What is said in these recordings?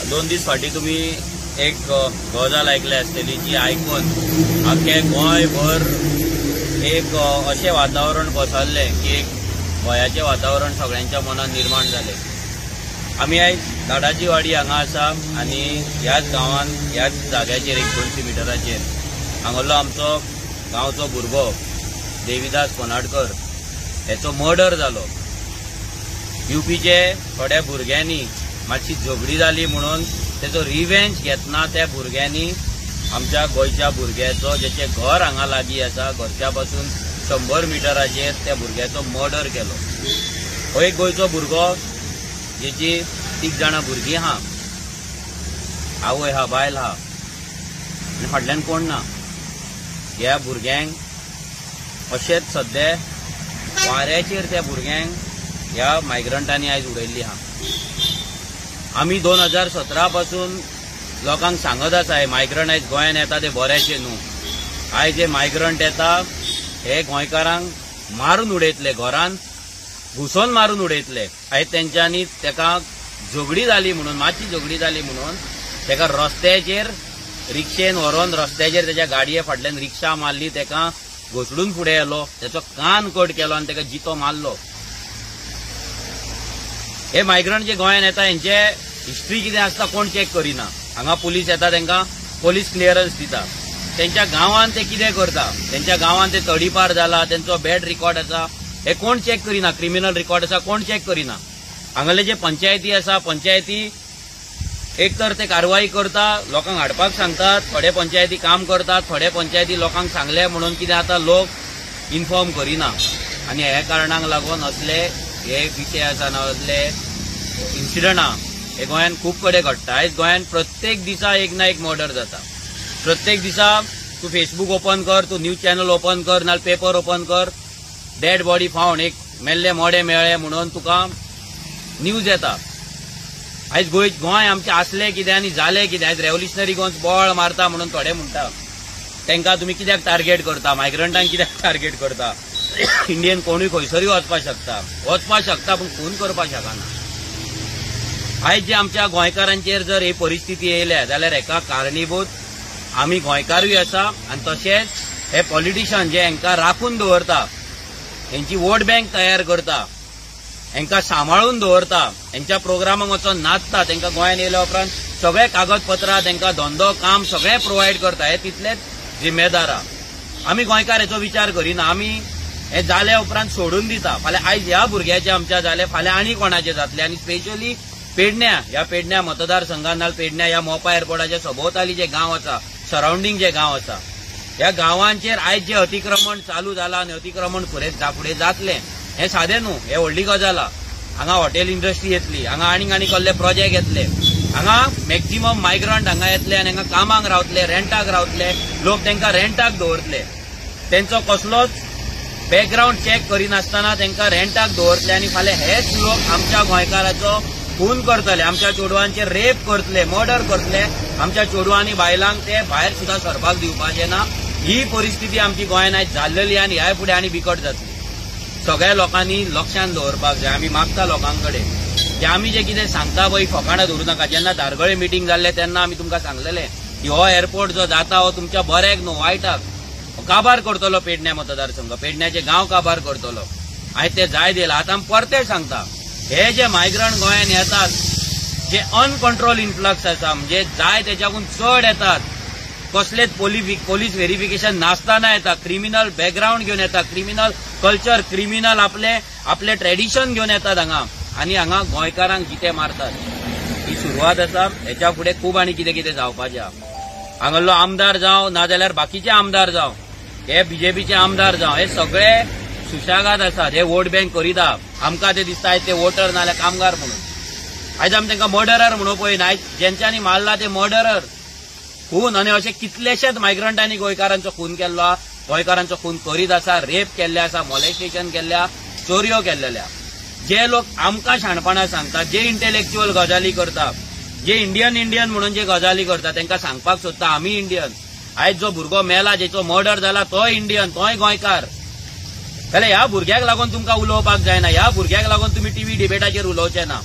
2 दीस फाटीं तुम्ही एक गजाल आयकली आसतली जी आयकून आख्खे गोंयभर एक अशें वातावरण पसरलें की एक गोंयाचें वातावरण सगळ्यांच्या मनात निर्माण जालें। आमी आयज दाडाची वाडी हांगा आसा आनी ह्याच गांवांत ह्याच जाग्याचेर 100 मिटराचेर हांगलो आमचो गांवचो भुरगो देविदास कोनाडकर हेचो मर्डर जालो। यूपीचे थोड्या भुरग्यांनी मातशी झगडी जाली म्हणून तेचो रिवेंज घेतना त्या भुरग्यांनी आमच्या गोंयच्या भुरग्याचो जेचें घर हांगा लागीं आसा घरच्या पासून 100 मिटराचेर त्या भुरग्याचो मर्डर केलो। हो एक गोंयचो भुरगो जेची 3 जाणां भुरगीं आहा, आवय आहा, बायल आहा आनी फाटल्यान कोण ना। ह्या भुरग्यांक अशेंच सद्या वाऱ्याचेर त्या भुरग्यांक ह्या मायग्रंटांनी आयज उडयल्ली आहा। आमी 2017 पासून लोकांक सांगत आसा हे मायग्रंट आयज गोंयांत येता ते बरेशे न्हू। आयज हे मायग्रंट येता हे गोंयकारांक मारून उडयतले, घरांत घुसोवन मारून उडयतले। आयज तेंच्यांनी तेका झगडी जाली म्हणून, मातशी झगडी जाली म्हणून तेका रस्त्याचेर रिक्षेन व्हरोन रस्त्याचेर तेच्या गाडये फाटल्यान रिक्षा मारली, तेका घोसडून फुडें येलो, तेचो कान कट केलो आनी तेका जितो मारलो। हे मायग्रंट जे गोंयांत येता हेंचे हिस्ट्री कितें आसता कोण चेक करिना। हांगा पुलीस येता तेंकां पुलीस क्लियरन्स दिता, तेंच्या गांवांत ते कितें करता, तेंच्या गांवांत ते तडीपार जाला, तेंचो बॅड रिकॉर्ड आसा हे कोण चेक करिना, क्रिमिनल रिकॉर्ड आसा कोण चेक करिना। हांगाले जे पंचायती आसा पंचायती एक तर ते कारवाई करता, लोकांक हाडपाक सांगतात, थोडे पंचायती काम करतात, थोडे पंचायती लोकांक सांगले म्हणून कितें आता लोक इन्फॉर्म करिना आनी हे कारणाक लागून असले हे विशय आसा ना असले इन्सिडंट आहा हे गोंयांत खूब कडेन घडटा। आयज गोंयांत प्रत्येक दिसा एक ना एक मर्डर जाता। प्रत्येक दिसा तूं फेसबूक ओपन कर, तूं न्यूज चॅनल ओपन कर, नाल्यार पेपर ओपन कर, डेड बॉडी फाउंड, एक मेल्ले मोडे मेळ्ळे म्हणून तुका न्यूज येता। आयज गोंय आमचें आसलें कितें आनी जालें कितें। आयज रेव्होल्युशनरी गोंस बोळ मारता म्हणून थोडे म्हणटा, तांकां तुमी कित्याक टार्गेट करता, मायग्रंटांक कित्याक टार्गेट करता। इंडियन कोणूय खंयसरूय वचपाक शकता पूण खून करपाक शकना। आयज जे आमच्या गोंयकारांचेर जर ही परिस्थिती येयल्या जाल्यार हेका कारणीभूत आमी गोंयकारूय आसा आनी तशेंच हे पॉलिटिशियन जे हांकां राखून दवरता, हेंची वोट बँक तयार करता, हांकां सांबाळून दवरता, हेंच्या प्रोग्रामाक वचून नाचता, तांकां गोंयांत येयल्या उपरांत सगळे कागदपत्रां तांकां धंदो काम सगळें प्रोवायड करता, हे तितलेच जिम्मेदार आहा। आमी गोंयकार हेचो विचार करिना, आमी हे जाल्या उपरांत सोडून दिता। फाल्यां आयज ह्या भुरग्याचे आमच्या जाले, फाल्यां आनी कोणाचे जातले। आनी स्पेशली पेडण्या मतदारसंघात नाल्यार पेडण्या ह्या मोपा एअरपोर्टाच्या सभोवताली जे गांव आसा, सराउंडिंग जे गांव आसा, ह्या गांवांचेर आयज जे अतिक्रमण चालू जालां आनी अतिक्रमण फुडें जातलें हें सादें न्हू, हें व्हडली गजाल आहा। हांगा हॉटेल इंडस्ट्री येतली, हांगा आनी कसले प्रोजेक्ट येतले, हांगा मॅक्झिमम मायग्रंट हांगा येतले आनी हांगा कामाक रावतले, रेंटाक रावतले, लोक तांकां रेंटाक दवरतले, तेंचो कसलोच बॅकग्राऊंड चेक करिनासतना तांकां रेंटाक दवरतले आनी फाल्यां हेच लोक आमच्या गोंयकाराचो खून करतले, आमच्या चेडवांचेर रेप करतले, मर्डर करतले, आमच्या चेडवांनी बायलांक ते भायर सुद्दां सरपाक दिवपाचे ना। ही परिस्थिती आमची गोंयांत आयज जाल्लेली आनी ह्या फुडें आनी बिकट जातली। सगळ्या लोकांनी लक्षांत दवरपाक जाय। आमी मागता लोकांक कडेन जे आमी जे कितें सांगता पळय फकाणां धरूं नाका। जेन्ना धारगळे मिटींग जाल्ले तेन्ना आमी तुमकां सांगलेलें की हो एअरपोर्ट जो जाता हो तुमच्या बऱ्याक न्हू वायटाक काबार करतलो, पेडण्या मतदारसंघ पेडण्याचे गांव काबार करतलो। आयज ते जाय दिला। आतां आमी परते सांगता हे जे मायग्रंट गोंयांत येतात, जे अनकंट्रोल इन्फ्लक्स आसा, म्हणजे जाय तेच्याकून चड येतात, कसलेच पोलीस व्हेरिफिकेशन नासतना येता, क्रिमिनल बॅकग्राऊंड घेवन येता, क्रिमिनल कल्चर, क्रिमिनल आपले ट्रेडिशन घेवन येतात हांगा आनी हांगा गोंयकारांक जिते मारतात। ही सुरवात आसा, हेच्या फुडें खूब आनी कितें कितें जावपाचें आहा। हांगालो आमदार जावं नाजाल्यार बाकीचे आमदार जावं, हे बीजेपीचे आमदार जावं, हे सगळे सुशागाद आसात, हे वोट बँक करिता। आमकां ते दिसता ते वोटर नाल्यार कामगार म्हणून। आयज आमी तांकां मर्डरर म्हणूं पळयना, आयज जेंच्यांनी मारला ते मर्डरर खून आनी अशे कितलेशेच मायग्रंटांनी गोंयकारांचो खून केल्लो, गोंयकारांचो खून करीत आसा, रेप केल्ले आसा, मॉलेस्टेशन केल्ल्या, चोरयो केल्लेल्या। जे लोक आमकां शाणपणां सांगतात, जे इंटेलेक्च्युअल गजाली करतात, जे इंडियन म्हणून जे गजाली करतात, तांकां सांगपाक सोदता आमी इंडियन। आयज जो भुरगो मेला, जेचो मर्डर जाला, तोय इंडियन, तोय गोंयकार। जाल्यार ह्या भुरग्याक लागून तुमकां उलोवपाक जायना, ह्या भुरग्याक लागून तुमी टीव्ही डिबेटाचेर उलोवचे ना।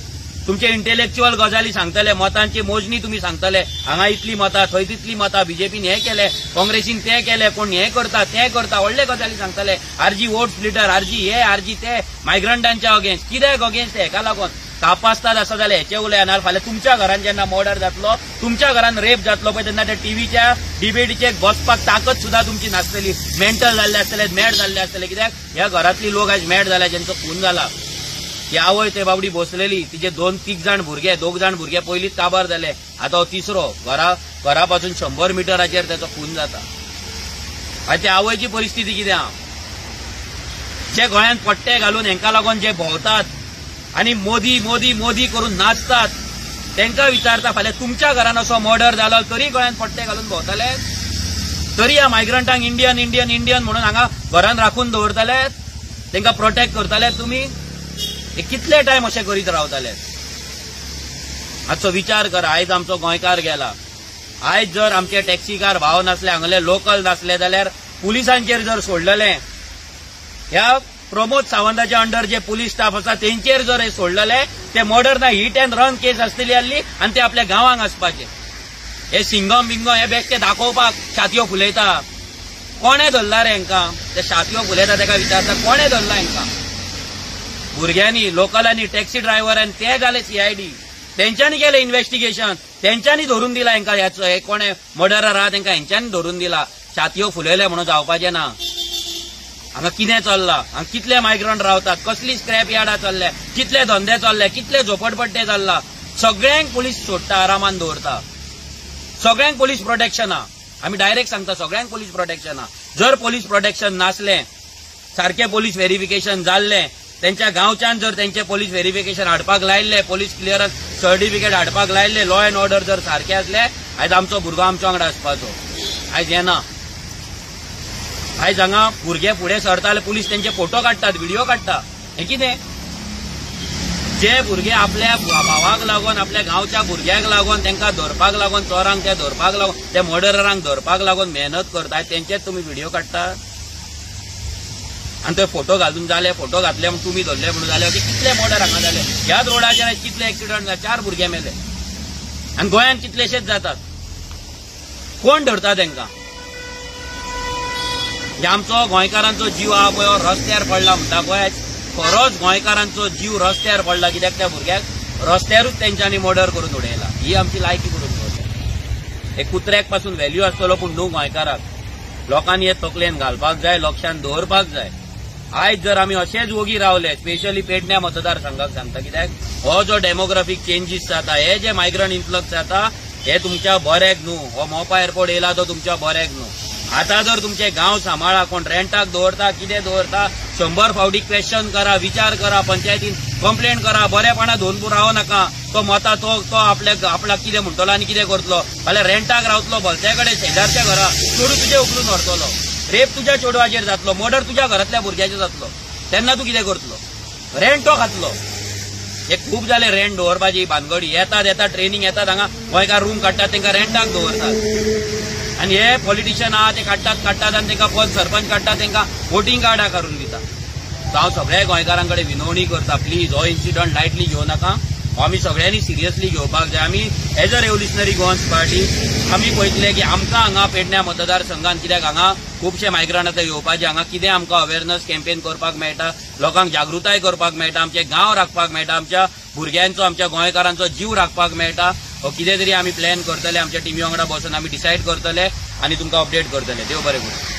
तुमचे इंटेलेक्च्युअल गजाली सांगतले, मतांची मोजणी तुम्ही सांगतले, हांगा इतली मतां थंय तितली मतां, बीजेपीन हे केले, काँग्रेसीन ते केले, कोण हे करता ते करता, व्हडले गजाली सांगतले, आरजी वोट स्प्लिटर, आरजी हे आरजी ते, मायग्रंटांच्या अगेन्स्ट कित्याक अगेन्स्ट हेका लागून तापासतात आसा जाल्यार हेचे उलयनार फाल्यां तुमच्या घरान जेन्ना मर्डर जातलो, तुमच्या घरान रेप जातलो पळय तेन्ना त्या टीव्हीच्या डिबेटीचे बसपाक ताकद सुद्धा तुमची नासतली, मेंटल जाल्ले आसतले, मॅड जाल्ले आसतले, कित्याक ह्या घरातली लोक आज मॅड जाल्या ज्यांचो खून जाला. ती आवय ते बाबडी बसलेली, तिचे 2-3 जाण भुरगे, 2 जाण भुरगे पयलींच काबार जाले, आतां हो तिसरो घरापासून 100 मिटराचेर त्याचो खून जाता. आनी त्या आवयची परिस्थिती कितें आहा? जे गोंयांत पट्टे घालून हेंका लागून जे भोंवतात आनी मोदी मोदी मोदी करून नाचतात, तांकां विचारता फाल्यां तुमच्या घरान असो मर्डर जालो तरी गोंयांत पट्टे घालून भोंवतले, तरी ह्या मायग्रंटांक इंडियन इंडियन इंडियन म्हणून हांगा घरान राखून दवरतले, तांकां प्रोटेक्ट करतले तुमी? हे कितले टायम अशें करीत रावतले? हाचो विचार करा. आयज आमचो गोंयकार गेला, आयज जर आमचे टॅक्सीकार भाव नासले, हांगले लोकल नासले जाल्यार पुलिसांचेर जर सोडलेले, ह्या प्रमोद सावंताच्या अंडर जे पुलीस स्टाफ आसा तेंचेर जर हे सोडलेले, ते मर्डर ना हिट अँड रन केस आसतली आसली आनी ते आपल्या गांवांक आसपाचे. हे सिंगम बिंगम हे बेश्टे दाखोवपाक छातयो फुलयता. कोणे धरला रे हेंकां? ते छातयो फुलयता ताका विचारता कोणे धरला हेंकां? भुरग्यांनी, लोकलांनी, टॅक्सी ड्रायव्हरांनी, ते जाले सीआयडी, तेंच्यांनी केलें इन्व्हेस्टिगेशन, तेंच्यांनी धरून दिला हेंकां. ह्याचो हे कोणे मर्डरर आहा तेंकां हेंच्यांनी धरून दिला. छातयो फुलयले म्हणून जावपाचें ना. हांगा कितें चल्लां? हांगा कितले मायग्रंट रावतात, कसली स्क्रॅप यार्डां चल्ल्या, कितले धंदे चल्ले, कितले झोपडपट्टे चल्ला. सगळ्यांक पुलीस सोडटा, आरामान दवरता, सगळ्यांक पुलीस प्रोटेक्शन आहा. आमी डायरेक्ट सांगता सगळ्यांक पुलीस प्रोटेक्शन आहा. जर पुलीस प्रोटेक्शन नासलें, सारकें पुलीस व्हेरिफिकेशन जाल्लें, त्यांच्या गांवच्यान जर त्यांचे पुलीस व्हेरिफिकेशन हाडपाक लायिल्ले, पुलीस क्लियरन्स सर्टिफिकेट हाडपाक लायिल्ले, लॉ अँड ऑर्डर जर सारखे आसले, आयज आमचो भुरगो आमच्या वांगडा आसपाचो. आयज येना. आयज हांगा भुरगे फुडें सरताले, पुलीस त्यांचे फोटो काडटात, व्हिडिओ काडटा. हें कितें? जे भुरगे आपल्या भावाक लागून, आपल्या गांवच्या भुरग्याक लागून, तांकां धरपाक लागून, चोरांक ते धरपाक लागून, ते मर्डररांक धरपाक लागून मेहनत करतात, तेंचेच तुमी व्हिडिओ काडटात आनी ते फोटो घालून जाले, फोटो घातले म्हणून तुमी धरले म्हणून जाले. अशें कितले मर्डर हांगा जाले? ह्याच रोडाचेर कितले एक्सिडंट जाले, 4 भुरगे मेले. आनी गोंयांत कितलेशेच जातात. कोण धरता तांकां? आमचो गोंयकारांचो जीव आहा पळय हो रस्त्यार पडला म्हणटा पळय, खरोच गोंयकारांचो जीव रस्त्यार पडला, कित्याक त्या भुरग्याक रस्त्यारूच तेंच्यांनी मर्डर करून उडयला. ही आमची लायकी करून दवरल्या. हे कुत्र्याक पासून व्हॅल्यू आसतलो, पूण न्हू गोंयकाराक. लोकांनी हे तकलेन घालपाक जाय, लक्षांत दवरपाक जाय. आयज जर आमी अशेच वोगी रावले, स्पेशली पेडण्या मतदारसंघाक सांगता, कित्याक हो जो डेमोग्राफीक चेंजीस जाता, हे जे मायग्रंट इन्फ्लक्स जाता, हे तुमच्या बऱ्याक न्हू. हो मोपा एअरपोर्ट येयला तो तुमच्या बऱ्याक न्हू. आता जर तुमचे गांव सांबाळा, कोण रेंटाक दवरता, कितें दवरता, 100 फावटी क्वेश्चन करा, विचार करा, पंचायतीन कंप्लेंट करा. बरेपणा धोवन रावो नाका. तो मता तो आपल्याक कितें म्हणटलो आनी कितें करतलो. फाल्यां रेंटाक रावतलो, भलते कडेन शेजारच्या घरा चेडू तुजे उखलून व्हरतलो, रेप तुज्या चेडवाचेर जातलो, मर्डर तुज्या घरातल्या भुरग्याचेर जातलो. तेन्ना तूं कितें करतलो? रेंट तो खातलो. हे खूब जाले रेंट दवरपाची भानगडी. येतात ट्रेनिंग येतात हांगा, गोंयकार रूम काडटात, तांकां रेंटाक दवरतात. आनी हे पॉलिटिशियन आहा ते काडटात आनी तांकां पद सरपंच काडटात, तांकां वोटिंग कार्डां काडून दितात. हांव सगळ्या गोंयकारां कडेन विनवणी करता, प्लीज हो इन्सिडंट लायटली घेवं नाका. आमी सगळ्यांनी सिरियसली घेवपाक जाय. आमी as a revolutionary Goans party आमी पळयतले की आमकां हांगा पेडण्या मतदारसंघात, कित्याक हांगा खुबशे मायग्रंट आतां येवपाचे, हांगा कितें आमकां अवेरनस कॅम्पेन करपाक मेळटा, लोकांक जागृताय करपाक मेळटा, आमचे गांव राखपाक मेळटा, आमच्या भुरग्यांचो, आमच्या गोंयकारांचो जीव राखपाक मेळटा. हो कितें तरी आमी प्लॅन करतले, आमच्या टिमी वांगडा बसून आमी डिसायड करतले आनी तुमकां अपडेट करतले. देव बरें करूं.